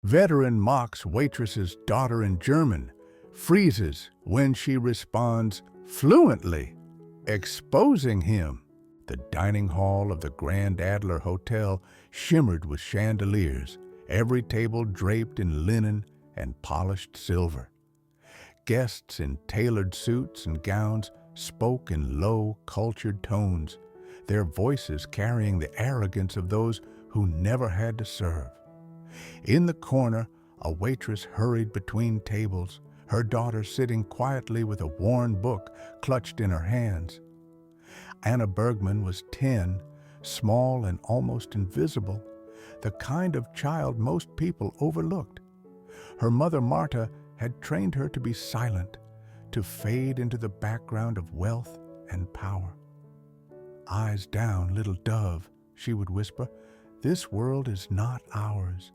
Veteran mocks waitress's daughter in German, freezes when she responds fluently, exposing him. The dining hall of the Grand Adler Hotel shimmered with chandeliers, every table draped in linen and polished silver. Guests in tailored suits and gowns spoke in low, cultured tones, their voices carrying the arrogance of those who never had to serve. In the corner, a waitress hurried between tables, her daughter sitting quietly with a worn book clutched in her hands. Anna Bergman was 10, small and almost invisible, the kind of child most people overlooked. Her mother, Marta, had trained her to be silent, to fade into the background of wealth and power. "Eyes down, little dove," she would whisper. "This world is not ours."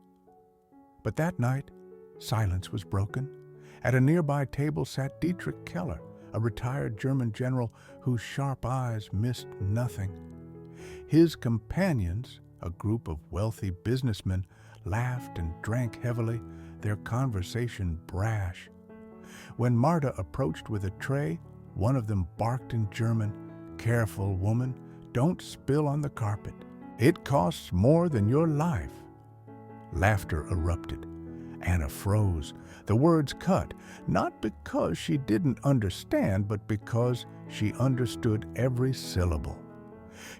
But that night, silence was broken. At a nearby table sat Dietrich Keller, a retired German general whose sharp eyes missed nothing. His companions, a group of wealthy businessmen, laughed and drank heavily, their conversation brash. When Marta approached with a tray, one of them barked in German, "Careful, woman, don't spill on the carpet. It costs more than your life." Laughter erupted. Anna froze. The words cut, not because she didn't understand, but because she understood every syllable.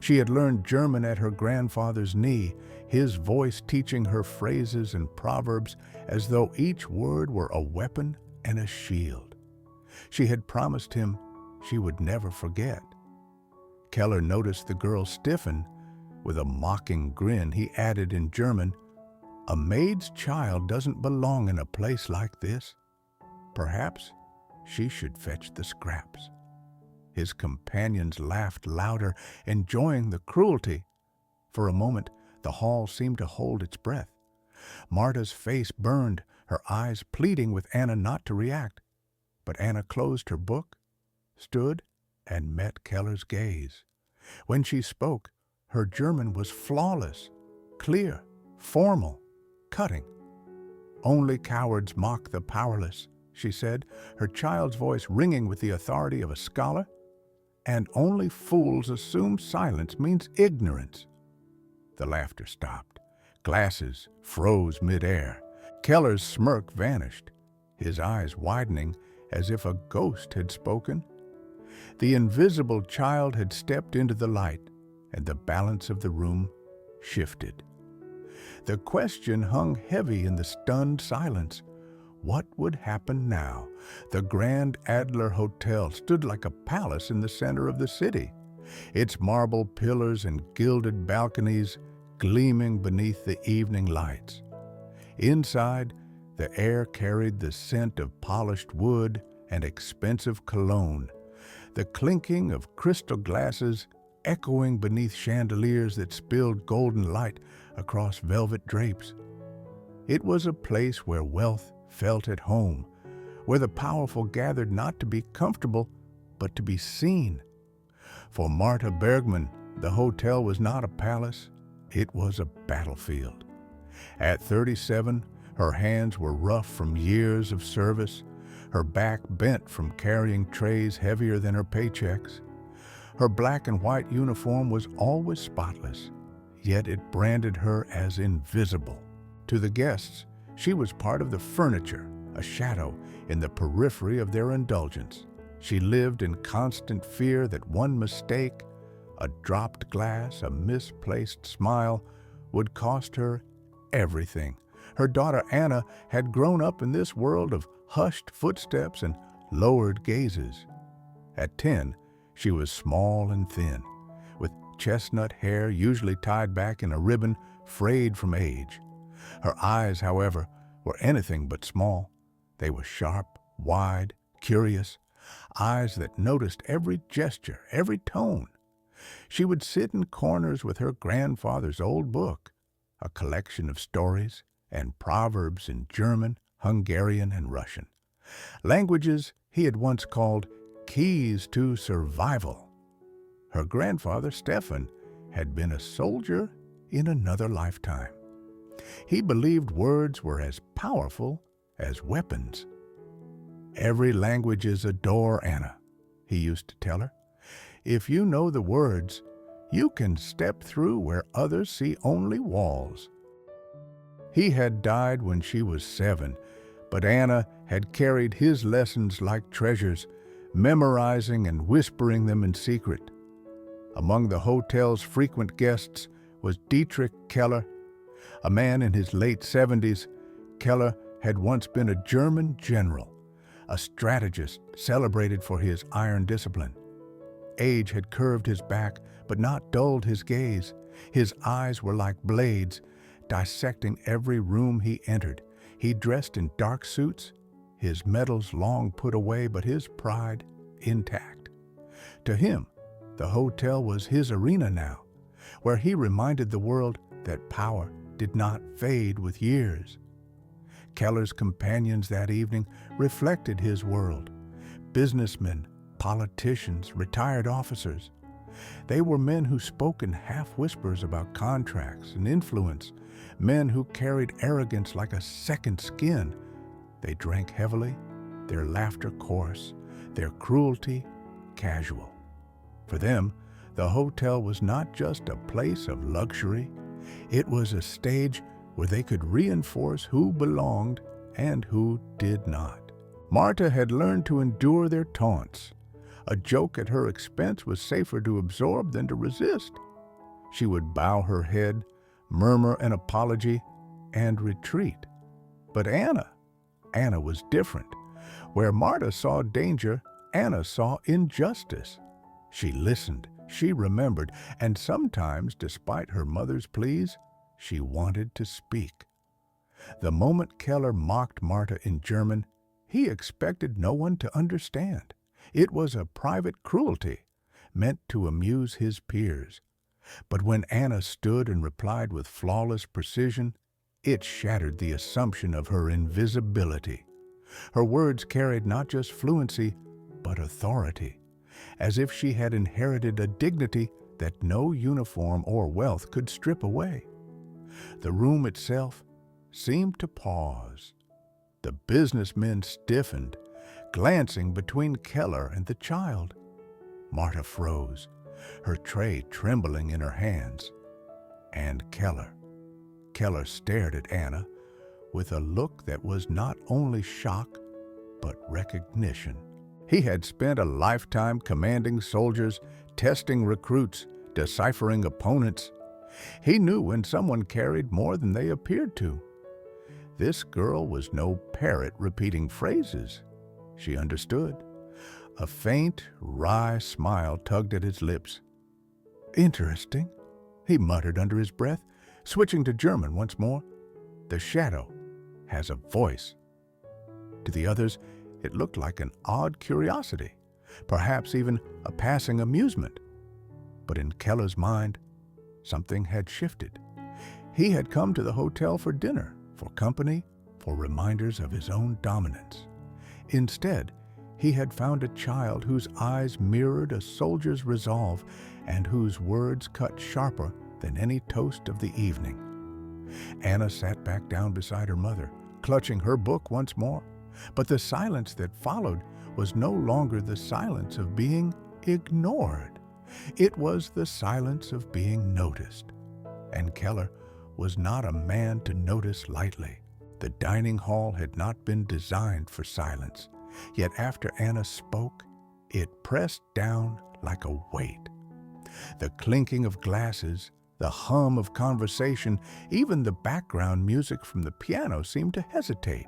She had learned German at her grandfather's knee, his voice teaching her phrases and proverbs as though each word were a weapon and a shield. She had promised him she would never forget. Keller noticed the girl stiffen. With a mocking grin, he added in German, "A maid's child doesn't belong in a place like this. Perhaps she should fetch the scraps." His companions laughed louder, enjoying the cruelty. For a moment, the hall seemed to hold its breath. Marta's face burned, her eyes pleading with Anna not to react. But Anna closed her book, stood, and met Keller's gaze. When she spoke, her German was flawless, clear, formal, cutting. "Only cowards mock the powerless," she said, her child's voice ringing with the authority of a scholar. "And only fools assume silence means ignorance." The laughter stopped. Glasses froze midair. Keller's smirk vanished, his eyes widening as if a ghost had spoken. The invisible child had stepped into the light, and the balance of the room shifted. The question hung heavy in the stunned silence. What would happen now? The Grand Adler Hotel stood like a palace in the center of the city, its marble pillars and gilded balconies gleaming beneath the evening lights. Inside, the air carried the scent of polished wood and expensive cologne, the clinking of crystal glasses echoing beneath chandeliers that spilled golden light across velvet drapes. It was a place where wealth felt at home, where the powerful gathered not to be comfortable, but to be seen. For Marta Bergman, the hotel was not a palace, it was a battlefield. At 37, her hands were rough from years of service, her back bent from carrying trays heavier than her paychecks. Her black and white uniform was always spotless, yet it branded her as invisible. To the guests, she was part of the furniture, a shadow in the periphery of their indulgence. She lived in constant fear that one mistake, a dropped glass, a misplaced smile, would cost her everything. Her daughter Anna had grown up in this world of hushed footsteps and lowered gazes. At 10, she was small and thin, with chestnut hair usually tied back in a ribbon frayed from age. Her eyes, however, were anything but small. They were sharp, wide, curious, eyes that noticed every gesture, every tone. She would sit in corners with her grandfather's old book, a collection of stories and proverbs in German, Hungarian, and Russian, languages he had once called keys to survival. Her grandfather, Stefan, had been a soldier in another lifetime. He believed words were as powerful as weapons. "Every language is a door, Anna," he used to tell her. "If you know the words, you can step through where others see only walls." He had died when she was 7, but Anna had carried his lessons like treasures, memorizing and whispering them in secret. Among the hotel's frequent guests was Dietrich Keller, a man in his late 70s. Keller had once been a German general, a strategist celebrated for his iron discipline. Age had curved his back, but not dulled his gaze. His eyes were like blades, dissecting every room he entered. He dressed in dark suits, his medals long put away, but his pride intact. To him, the hotel was his arena now, where he reminded the world that power did not fade with years. Keller's companions that evening reflected his world. Businessmen, politicians, retired officers. They were men who spoke in half-whispers about contracts and influence, men who carried arrogance like a second skin. They drank heavily, their laughter coarse, their cruelty casual. For them, the hotel was not just a place of luxury. It was a stage where they could reinforce who belonged and who did not. Marta had learned to endure their taunts. A joke at her expense was safer to absorb than to resist. She would bow her head, murmur an apology, and retreat. But Anna was different. Where Marta saw danger, Anna saw injustice. She listened, she remembered, and sometimes, despite her mother's pleas, she wanted to speak. The moment Keller mocked Marta in German, he expected no one to understand. It was a private cruelty, meant to amuse his peers. But when Anna stood and replied with flawless precision, it shattered the assumption of her invisibility. Her words carried not just fluency, but authority, as if she had inherited a dignity that no uniform or wealth could strip away. The room itself seemed to pause. The businessmen stiffened, glancing between Keller and the child. Marta froze, her tray trembling in her hands. And Keller stared at Anna with a look that was not only shock, but recognition. He had spent a lifetime commanding soldiers, testing recruits, deciphering opponents. He knew when someone carried more than they appeared to. This girl was no parrot repeating phrases. She understood. A faint, wry smile tugged at his lips. "Interesting," he muttered under his breath, switching to German once more. "The shadow has a voice." To the others, it looked like an odd curiosity, perhaps even a passing amusement. But in Keller's mind, something had shifted. He had come to the hotel for dinner, for company, for reminders of his own dominance. Instead, he had found a child whose eyes mirrored a soldier's resolve and whose words cut sharper than any toast of the evening. Anna sat back down beside her mother, clutching her book once more. But the silence that followed was no longer the silence of being ignored. It was the silence of being noticed. And Keller was not a man to notice lightly. The dining hall had not been designed for silence. Yet after Anna spoke, it pressed down like a weight. The clinking of glasses, the hum of conversation, even the background music from the piano seemed to hesitate.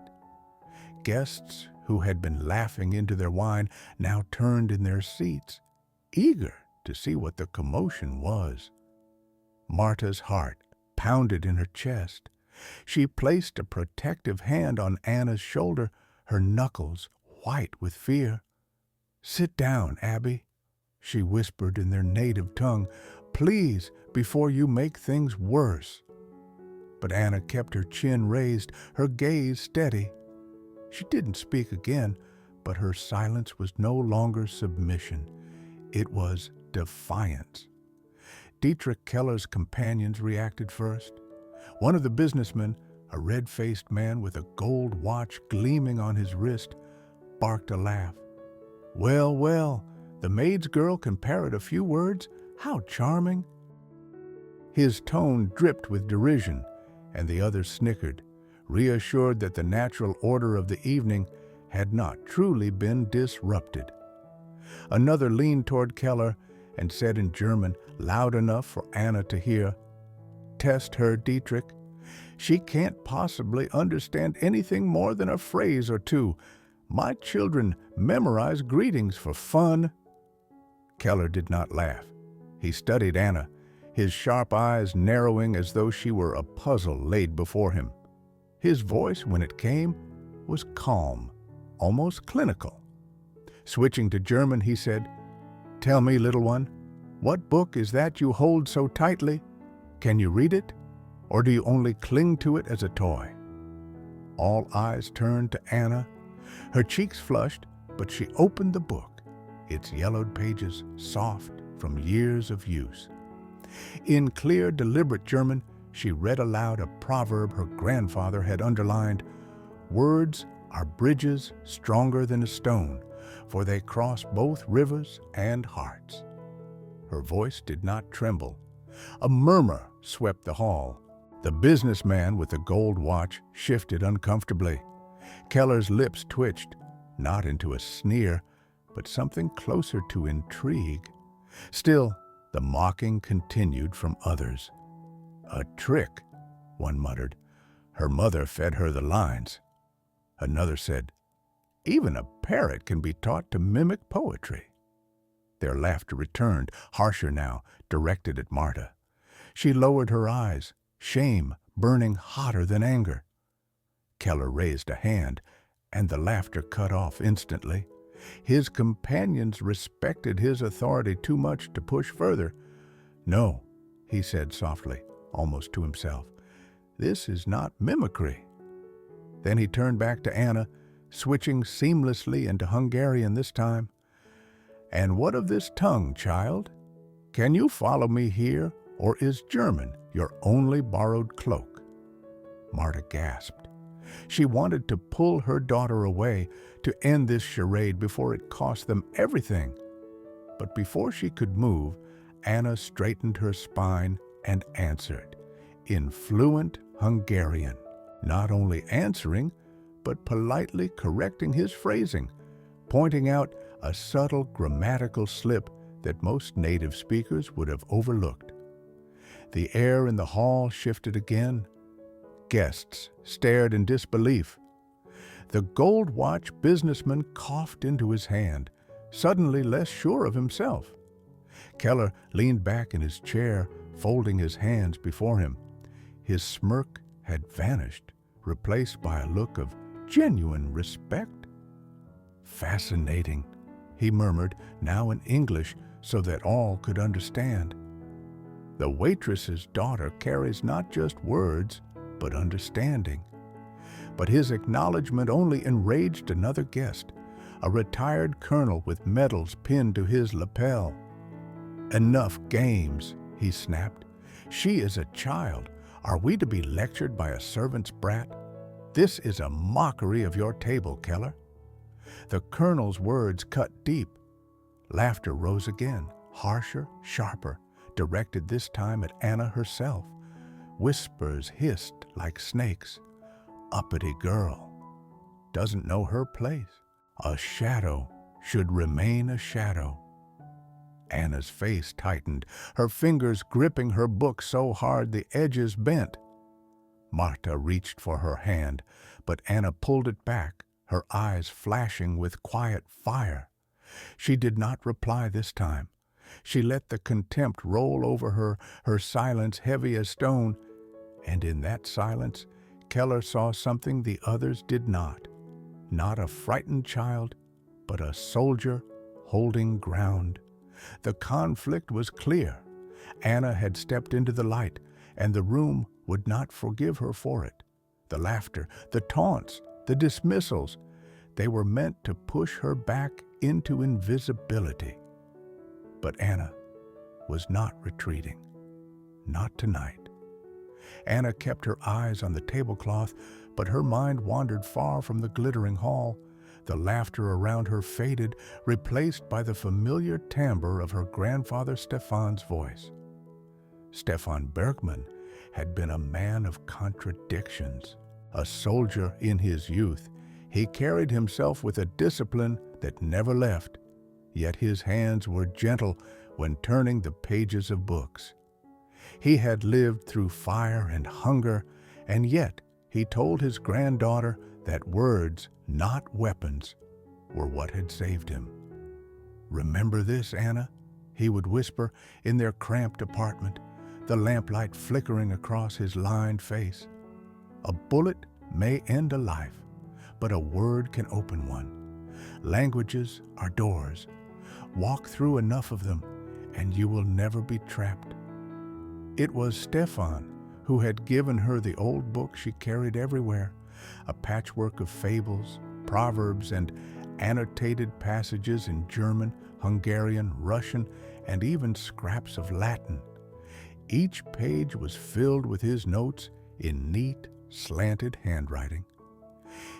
Guests who had been laughing into their wine now turned in their seats, eager to see what the commotion was. Marta's heart pounded in her chest. She placed a protective hand on Anna's shoulder, her knuckles white with fear. "Sit down, Abby," she whispered in their native tongue. "Please, before you make things worse." But Anna kept her chin raised, her gaze steady. She didn't speak again, but her silence was no longer submission. It was defiance. Dietrich Keller's companions reacted first. One of the businessmen, a red-faced man with a gold watch gleaming on his wrist, barked a laugh. "Well, well, the maid's girl can parrot a few words? How charming!" His tone dripped with derision, and the others snickered, reassured that the natural order of the evening had not truly been disrupted. Another leaned toward Keller and said in German, loud enough for Anna to hear, "Test her, Dietrich. She can't possibly understand anything more than a phrase or two. My children memorize greetings for fun." Keller did not laugh. He studied Anna, his sharp eyes narrowing as though she were a puzzle laid before him. His voice, when it came, was calm, almost clinical. Switching to German, he said, "Tell me, little one, what book is that you hold so tightly? Can you read it, or do you only cling to it as a toy?" All eyes turned to Anna. Her cheeks flushed, but she opened the book, its yellowed pages soft from years of use. In clear, deliberate German, she read aloud a proverb her grandfather had underlined: "Words are bridges stronger than a stone, for they cross both rivers and hearts." Her voice did not tremble. A murmur swept the hall. The businessman with the gold watch shifted uncomfortably. Keller's lips twitched, not into a sneer, but something closer to intrigue. Still, the mocking continued from others. "A trick," one muttered. "Her mother fed her the lines." Another said, "Even a parrot can be taught to mimic poetry." Their laughter returned, harsher now, directed at Marta. She lowered her eyes, shame burning hotter than anger. Keller raised a hand, and the laughter cut off instantly. His companions respected his authority too much to push further. "No," he said softly, almost to himself. "This is not mimicry." Then he turned back to Anna, switching seamlessly into Hungarian this time. "And what of this tongue, child? Can you follow me here, or is German your only borrowed cloak?" Marta gasped. She wanted to pull her daughter away, to end this charade before it cost them everything. But before she could move, Anna straightened her spine and answered, in fluent Hungarian, not only answering, but politely correcting his phrasing, pointing out a subtle grammatical slip that most native speakers would have overlooked. The air in the hall shifted again. Guests stared in disbelief. The gold watch businessman coughed into his hand, suddenly less sure of himself. Keller leaned back in his chair, folding his hands before him. His smirk had vanished, replaced by a look of genuine respect. "Fascinating," he murmured, now in English so that all could understand. "The waitress's daughter carries not just words, but understanding." But his acknowledgement only enraged another guest, a retired colonel with medals pinned to his lapel. "Enough games," he snapped. "She is a child. Are we to be lectured by a servant's brat? This is a mockery of your table, Keller." The colonel's words cut deep. Laughter rose again, harsher, sharper, directed this time at Anna herself. Whispers hissed like snakes. "Uppity girl. Doesn't know her place. A shadow should remain a shadow." Anna's face tightened, her fingers gripping her book so hard the edges bent. Marta reached for her hand, but Anna pulled it back, her eyes flashing with quiet fire. She did not reply this time. She let the contempt roll over her, her silence heavy as stone, and in that silence, Keller saw something the others did not. Not a frightened child, but a soldier holding ground. The conflict was clear. Anna had stepped into the light, and the room would not forgive her for it. The laughter, the taunts, the dismissals, they were meant to push her back into invisibility. But Anna was not retreating. Not tonight. Anna kept her eyes on the tablecloth, but her mind wandered far from the glittering hall. The laughter around her faded, replaced by the familiar timbre of her grandfather Stefan's voice. Stefan Bergman had been a man of contradictions. A soldier in his youth, he carried himself with a discipline that never left, yet his hands were gentle when turning the pages of books. He had lived through fire and hunger, and yet he told his granddaughter that words, not weapons, were what had saved him. "Remember this, Anna?" he would whisper in their cramped apartment, the lamplight flickering across his lined face. "A bullet may end a life, but a word can open one. Languages are doors. Walk through enough of them, and you will never be trapped." It was Stefan who had given her the old book she carried everywhere, a patchwork of fables, proverbs, and annotated passages in German, Hungarian, Russian, and even scraps of Latin. Each page was filled with his notes in neat, slanted handwriting.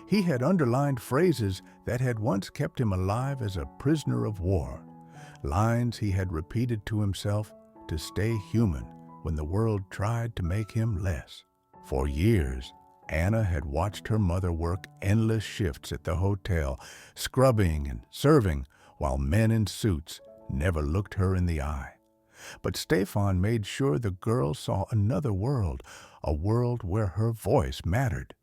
He had underlined phrases that had once kept him alive as a prisoner of war, lines he had repeated to himself to stay human when the world tried to make him less. For years, Anna had watched her mother work endless shifts at the hotel, scrubbing and serving, while men in suits never looked her in the eye. But Stefan made sure the girl saw another world, a world where her voice mattered.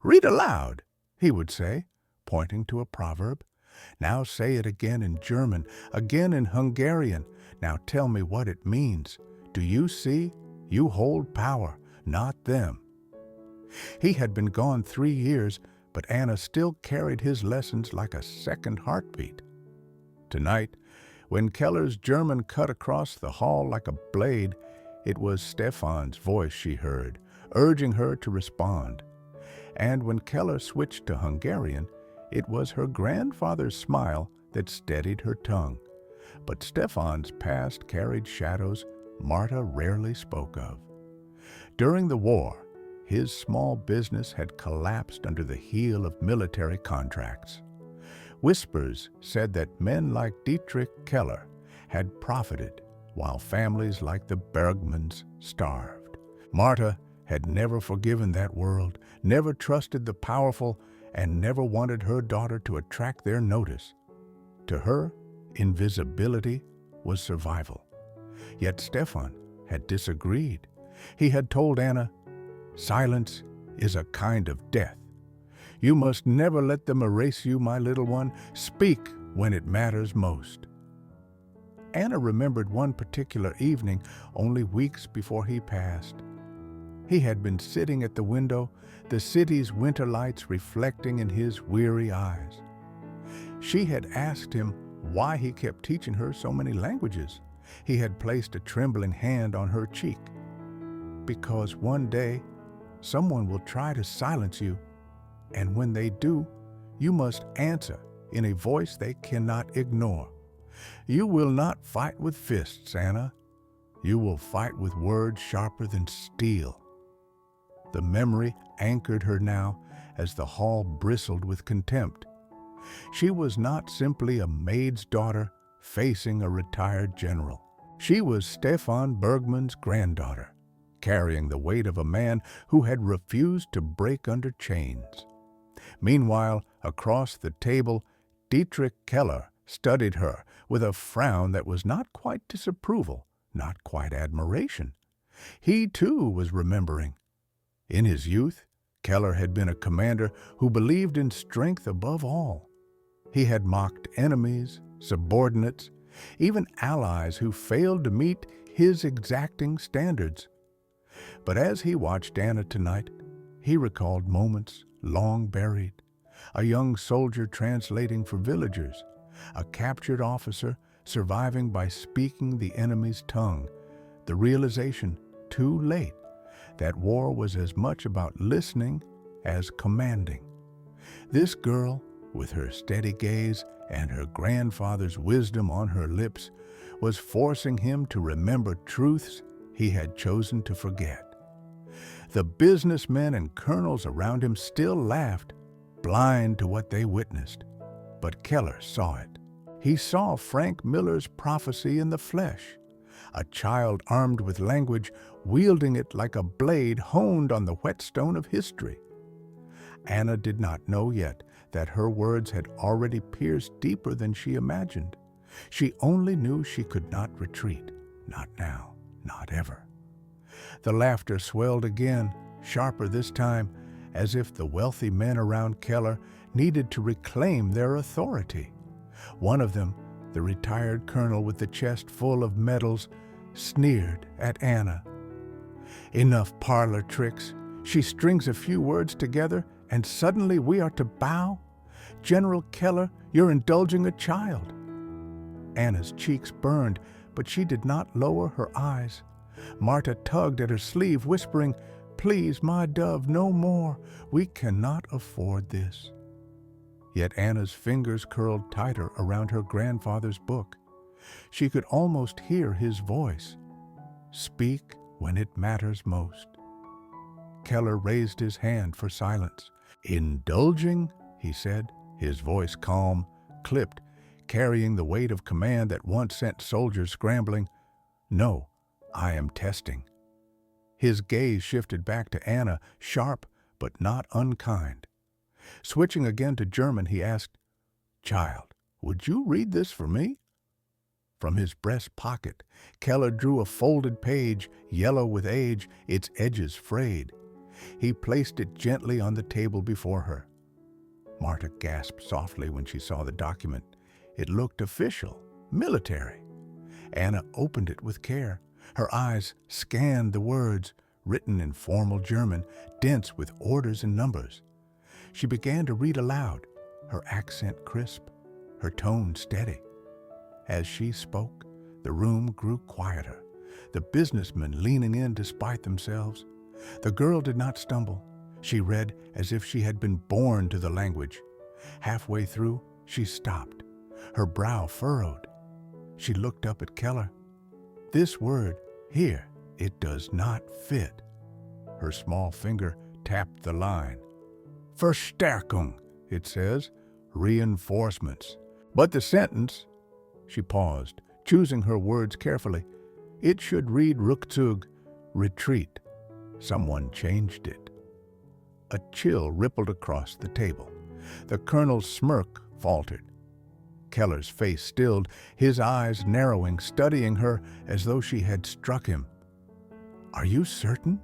"Read aloud," he would say, pointing to a proverb. "Now say it again in German, again in Hungarian. Now tell me what it means. Do you see? You hold power, not them." He had been gone 3 years, but Anna still carried his lessons like a second heartbeat. Tonight, when Keller's German cut across the hall like a blade, it was Stefan's voice she heard, urging her to respond. And when Keller switched to Hungarian, it was her grandfather's smile that steadied her tongue. But Stefan's past carried shadows Marta rarely spoke of. During the war, his small business had collapsed under the heel of military contracts. Whispers said that men like Dietrich Keller had profited, while families like the Bergmans starved. Marta had never forgiven that world, never trusted the powerful, and never wanted her daughter to attract their notice. To her, invisibility was survival. Yet Stefan had disagreed. He had told Anna, "Silence is a kind of death. You must never let them erase you, my little one. Speak when it matters most." Anna remembered one particular evening only weeks before he passed. He had been sitting at the window, the city's winter lights reflecting in his weary eyes. She had asked him why he kept teaching her so many languages. He had placed a trembling hand on her cheek. "Because one day, someone will try to silence you, and when they do, you must answer in a voice they cannot ignore. You will not fight with fists, Anna. You will fight with words sharper than steel." The memory anchored her now as the hall bristled with contempt. She was not simply a maid's daughter facing a retired general. She was Stefan Bergman's granddaughter, carrying the weight of a man who had refused to break under chains. Meanwhile, across the table, Dietrich Keller studied her with a frown that was not quite disapproval, not quite admiration. He, too, was remembering. In his youth, Keller had been a commander who believed in strength above all. He had mocked enemies, subordinates, even allies who failed to meet his exacting standards. But as he watched Anna tonight, he recalled moments long buried. A young soldier translating for villagers, a captured officer surviving by speaking the enemy's tongue, the realization, too late, that war was as much about listening as commanding. This girl, with her steady gaze and her grandfather's wisdom on her lips, was forcing him to remember truths he had chosen to forget. The businessmen and colonels around him still laughed, blind to what they witnessed. But Keller saw it. He saw Frank Miller's prophecy in the flesh, a child armed with language, wielding it like a blade honed on the whetstone of history. Anna did not know yet that her words had already pierced deeper than she imagined. She only knew she could not retreat, not now, not ever. The laughter swelled again, sharper this time, as if the wealthy men around Keller needed to reclaim their authority. One of them, the retired colonel with the chest full of medals, sneered at Anna. Enough parlor tricks. She strings a few words together, and suddenly we are to bow? General Keller, you're indulging a child. Anna's cheeks burned, but she did not lower her eyes. Marta tugged at her sleeve, whispering, "Please, my dove, no more. We cannot afford this." Yet Anna's fingers curled tighter around her grandfather's book. She could almost hear his voice. "Speak when it matters most." Keller raised his hand for silence. "Indulging?" he said, his voice calm, clipped, carrying the weight of command that once sent soldiers scrambling. "No, I am testing." His gaze shifted back to Anna, sharp but not unkind. Switching again to German, he asked, "Child, would you read this for me?" From his breast pocket, Keller drew a folded page, yellow with age, its edges frayed. He placed it gently on the table before her. Marta gasped softly when she saw the document. It looked official, military. Anna opened it with care. Her eyes scanned the words, written in formal German, dense with orders and numbers. She began to read aloud, her accent crisp, her tone steady. As she spoke, the room grew quieter, the businessmen leaning in despite themselves. The girl did not stumble. She read as if she had been born to the language. Halfway through, she stopped, her brow furrowed. She looked up at Keller. "This word, here, it does not fit." Her small finger tapped the line. "Verstärkung," it says, reinforcements. But the sentence, she paused, choosing her words carefully. It should read Rückzug, retreat. Someone changed it. A chill rippled across the table. The colonel's smirk faltered. Keller's face stilled, his eyes narrowing, studying her as though she had struck him. "Are you certain?"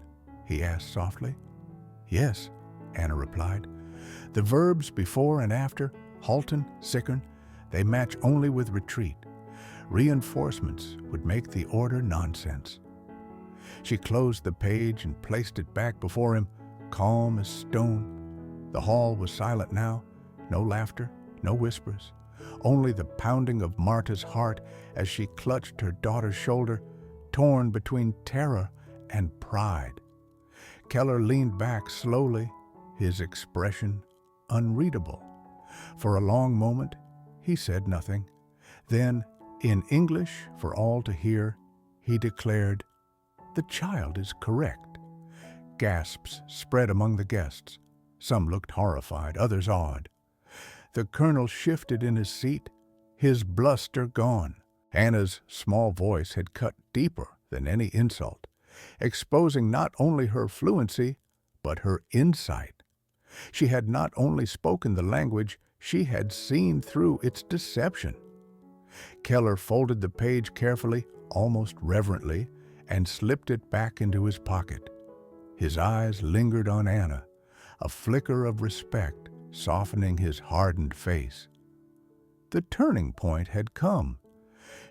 he asked softly. "Yes," Anna replied. "The verbs before and after, halten, sickern, they match only with retreat. Reinforcements would make the order nonsense." She closed the page and placed it back before him, calm as stone. The hall was silent now, no laughter, no whispers, only the pounding of Marta's heart as she clutched her daughter's shoulder, torn between terror and pride. Keller leaned back slowly, his expression unreadable. For a long moment, he said nothing. Then, in English for all to hear, he declared, "The child is correct." Gasps spread among the guests. Some looked horrified, others awed. The colonel shifted in his seat, his bluster gone. Anna's small voice had cut deeper than any insult, exposing not only her fluency, but her insight. She had not only spoken the language, she had seen through its deception. Keller folded the page carefully, almost reverently, and slipped it back into his pocket. His eyes lingered on Anna, a flicker of respect softening his hardened face. The turning point had come.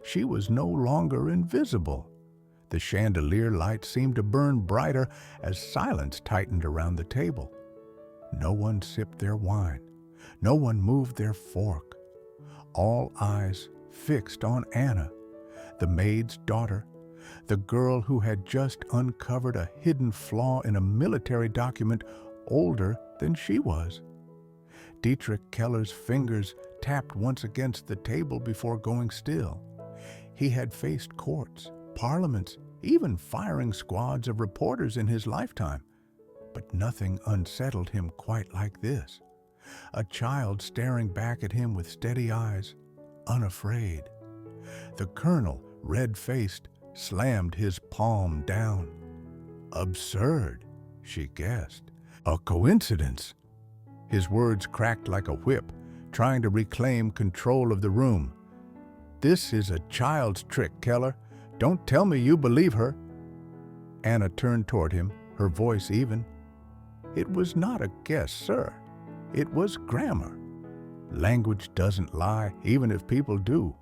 She was no longer invisible. The chandelier light seemed to burn brighter as silence tightened around the table. No one sipped their wine. No one moved their fork. All eyes fixed on Anna, the maid's daughter, the girl who had just uncovered a hidden flaw in a military document older than she was. Dietrich Keller's fingers tapped once against the table before going still. He had faced courts, parliaments, even firing squads of reporters in his lifetime. But nothing unsettled him quite like this. A child staring back at him with steady eyes, unafraid. The colonel, red-faced, slammed his palm down. Absurd, she guessed. A coincidence. His words cracked like a whip, trying to reclaim control of the room. This is a child's trick, Keller. Don't tell me you believe her. Anna turned toward him, her voice even. It was not a guess, sir. It was grammar. Language doesn't lie, even if people do.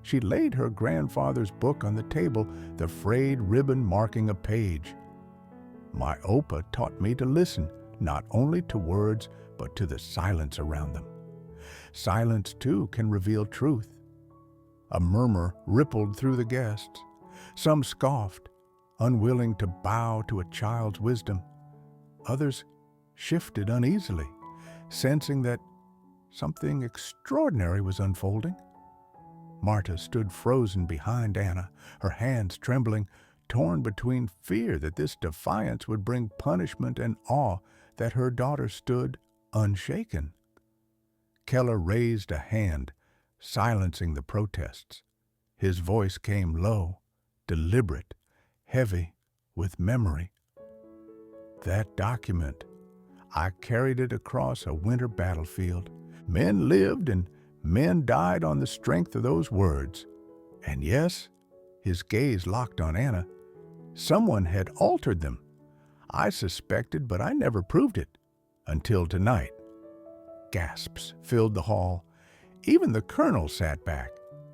She laid her grandfather's book on the table, the frayed ribbon marking a page. My Opa taught me to listen, not only to words, but to the silence around them. Silence, too, can reveal truth. A murmur rippled through the guests. Some scoffed, unwilling to bow to a child's wisdom. Others shifted uneasily, sensing that something extraordinary was unfolding. Marta stood frozen behind Anna, her hands trembling, torn between fear that this defiance would bring punishment and awe that her daughter stood unshaken. Keller raised a hand, silencing the protests. His voice came low, deliberate, heavy with memory. That document, I carried it across a winter battlefield. Men lived and men died on the strength of those words. And yes, his gaze locked on Anna, someone had altered them. I suspected, but I never proved it. Until tonight. Gasps filled the hall. Even the colonel sat back,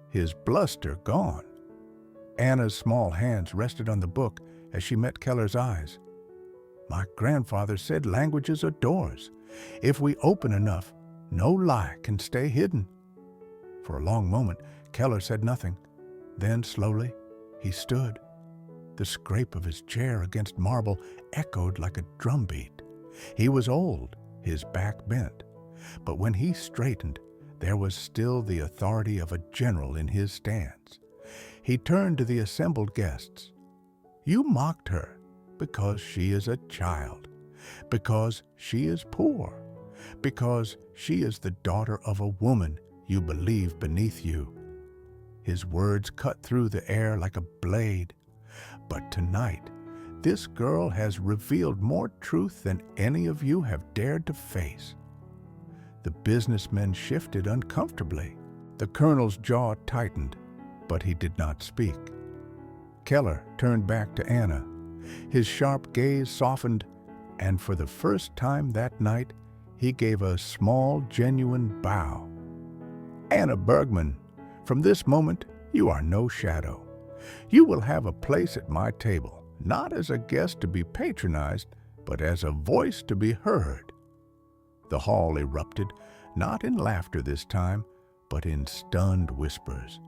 his bluster gone. Anna's small hands rested on the book as she met Keller's eyes. My grandfather said languages are doors. If we open enough, no lie can stay hidden. For a long moment, Keller said nothing. Then, slowly, he stood. The scrape of his chair against marble echoed like a drumbeat. He was old, his back bent. But when he straightened, there was still the authority of a general in his stance. He turned to the assembled guests. You mocked her because she is a child, because she is poor, because she is the daughter of a woman you believe beneath you. His words cut through the air like a blade. But tonight, this girl has revealed more truth than any of you have dared to face. The businessmen shifted uncomfortably. The colonel's jaw tightened, but he did not speak. Keller turned back to Anna. His sharp gaze softened, and for the first time that night, he gave a small, genuine bow. Anna Bergman, from this moment, you are no shadow. You will have a place at my table, not as a guest to be patronized, but as a voice to be heard. The hall erupted, not in laughter this time, but in stunned whispers.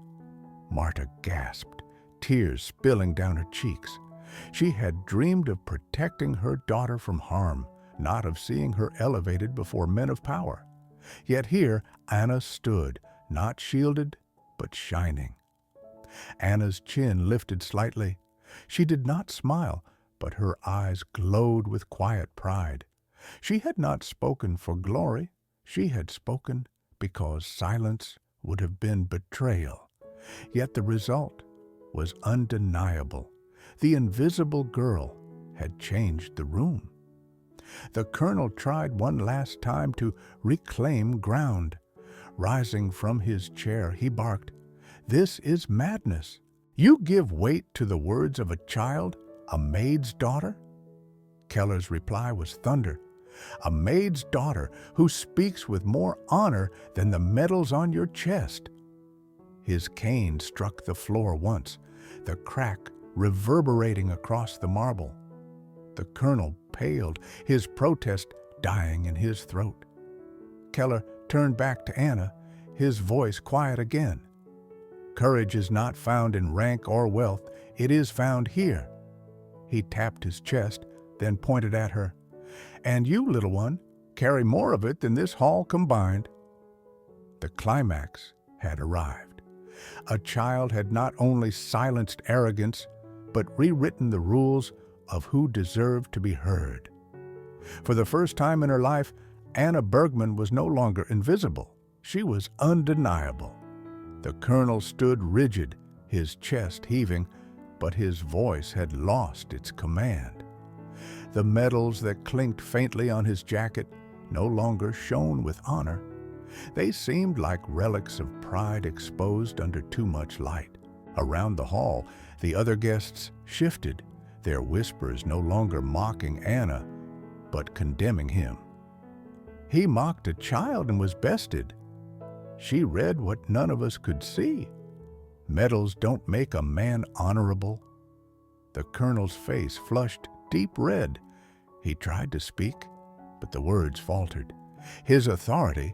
Marta gasped, tears spilling down her cheeks. She had dreamed of protecting her daughter from harm, not of seeing her elevated before men of power. Yet here Anna stood, not shielded, but shining. Anna's chin lifted slightly. She did not smile, but her eyes glowed with quiet pride. She had not spoken for glory. She had spoken because silence would have been betrayal. Yet the result was undeniable. The invisible girl had changed the room. The colonel tried one last time to reclaim ground. Rising from his chair, he barked, "This is madness. You give weight to the words of a child, a maid's daughter?" Keller's reply was thunder. A maid's daughter who speaks with more honor than the medals on your chest. His cane struck the floor once, the crack reverberating across the marble. The colonel paled, his protest dying in his throat. Keller turned back to Anna, his voice quiet again. Courage is not found in rank or wealth, it is found here. He tapped his chest, then pointed at her. And you, little one, carry more of it than this hall combined. The climax had arrived. A child had not only silenced arrogance, but rewritten the rules of who deserved to be heard. For the first time in her life, Anna Bergman was no longer invisible. She was undeniable. The colonel stood rigid, his chest heaving, but his voice had lost its command. The medals that clinked faintly on his jacket no longer shone with honor. They seemed like relics of pride exposed under too much light. Around the hall, the other guests shifted, their whispers no longer mocking Anna, but condemning him. He mocked a child and was bested. She read what none of us could see. Medals don't make a man honorable. The colonel's face flushed deep red. He tried to speak, but the words faltered. His authority,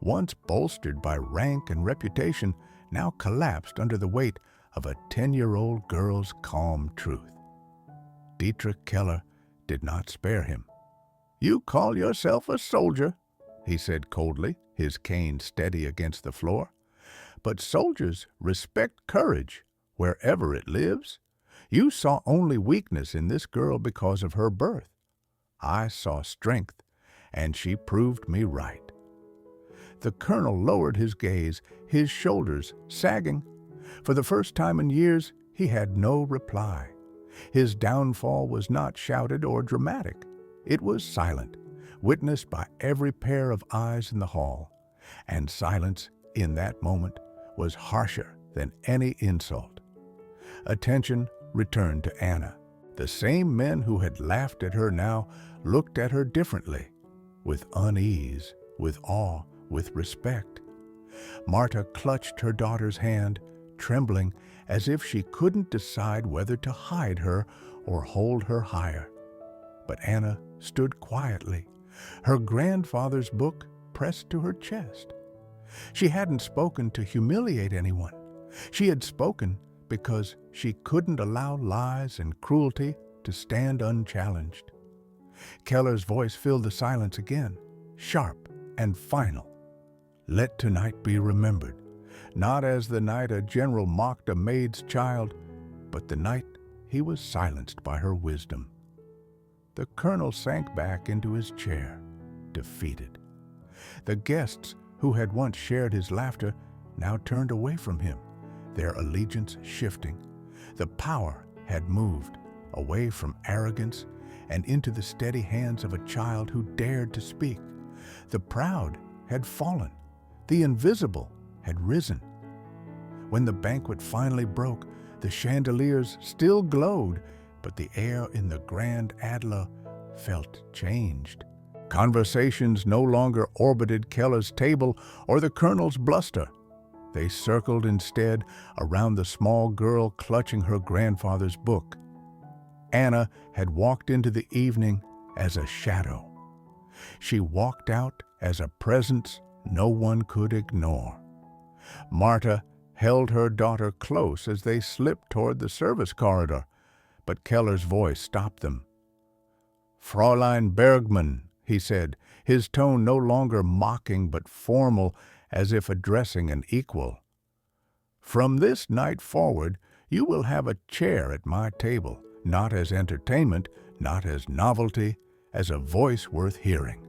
once bolstered by rank and reputation, now collapsed under the weight of a 10-year-old girl's calm truth. Dietrich Keller did not spare him. "You call yourself a soldier," he said coldly, his cane steady against the floor. "But soldiers respect courage wherever it lives. You saw only weakness in this girl because of her birth. I saw strength, and she proved me right." The colonel lowered his gaze, his shoulders sagging. For the first time in years, he had no reply. His downfall was not shouted or dramatic. It was silent, witnessed by every pair of eyes in the hall. And silence, in that moment, was harsher than any insult. Attention returned to Anna. The same men who had laughed at her now looked at her differently, with unease, with awe, with respect. Marta clutched her daughter's hand, trembling as if she couldn't decide whether to hide her or hold her higher. But Anna stood quietly, her grandfather's book pressed to her chest. She hadn't spoken to humiliate anyone. She had spoken because she couldn't allow lies and cruelty to stand unchallenged. Keller's voice filled the silence again, sharp and final. "Let tonight be remembered, not as the night a general mocked a maid's child, but the night he was silenced by her wisdom." The colonel sank back into his chair, defeated. The guests who had once shared his laughter now turned away from him, their allegiance shifting. The power had moved away from arrogance and into the steady hands of a child who dared to speak. The proud had fallen. The invisible had risen. When the banquet finally broke, the chandeliers still glowed, but the air in the Grand Adler felt changed. Conversations no longer orbited Keller's table or the colonel's bluster. They circled instead around the small girl clutching her grandfather's book. Anna had walked into the evening as a shadow. She walked out as a presence no one could ignore. Marta held her daughter close as they slipped toward the service corridor, but Keller's voice stopped them. "Fräulein Bergman," he said, his tone no longer mocking but formal, as if addressing an equal. "From this night forward, you will have a chair at my table, not as entertainment, not as novelty, as a voice worth hearing."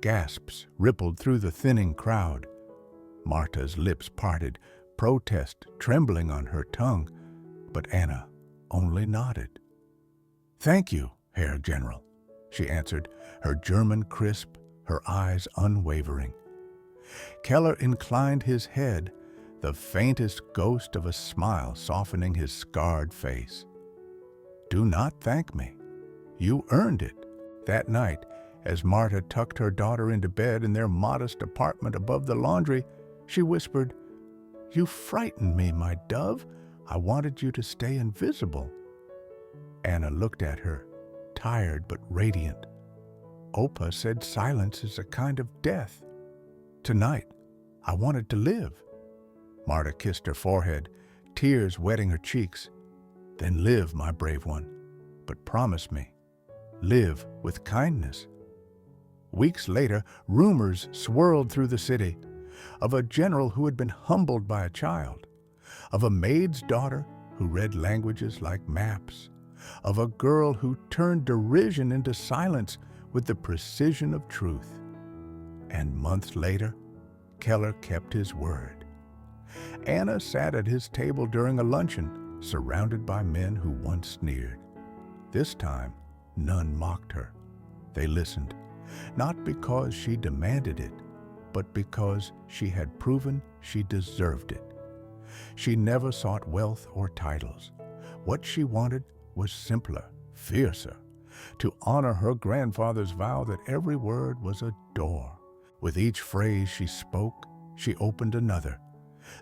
Gasps rippled through the thinning crowd. Marta's lips parted, protest trembling on her tongue, but Anna only nodded. "Thank you, Herr General," she answered, her German crisp, her eyes unwavering. Keller inclined his head, the faintest ghost of a smile softening his scarred face. "Do not thank me. You earned it." That night, as Marta tucked her daughter into bed in their modest apartment above the laundry, she whispered, "You frightened me, my dove. I wanted you to stay invisible." Anna looked at her, tired but radiant. "Opa said silence is a kind of death. Tonight, I wanted to live." Marta kissed her forehead, tears wetting her cheeks. "Then live, my brave one. But promise me, live with kindness." Weeks later, rumors swirled through the city of a general who had been humbled by a child, of a maid's daughter who read languages like maps, of a girl who turned derision into silence with the precision of truth. And months later, Keller kept his word. Anna sat at his table during a luncheon, surrounded by men who once sneered. This time, none mocked her. They listened, not because she demanded it, but because she had proven she deserved it. She never sought wealth or titles. What she wanted was simpler, fiercer, to honor her grandfather's vow that every word was a door. With each phrase she spoke, she opened another.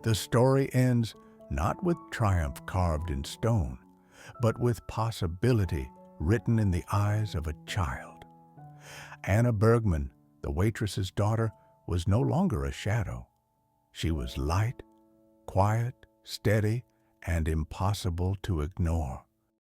The story ends not with triumph carved in stone, but with possibility written in the eyes of a child. Anna Bergman, the waitress's daughter, was no longer a shadow. She was light, quiet, steady, and impossible to ignore.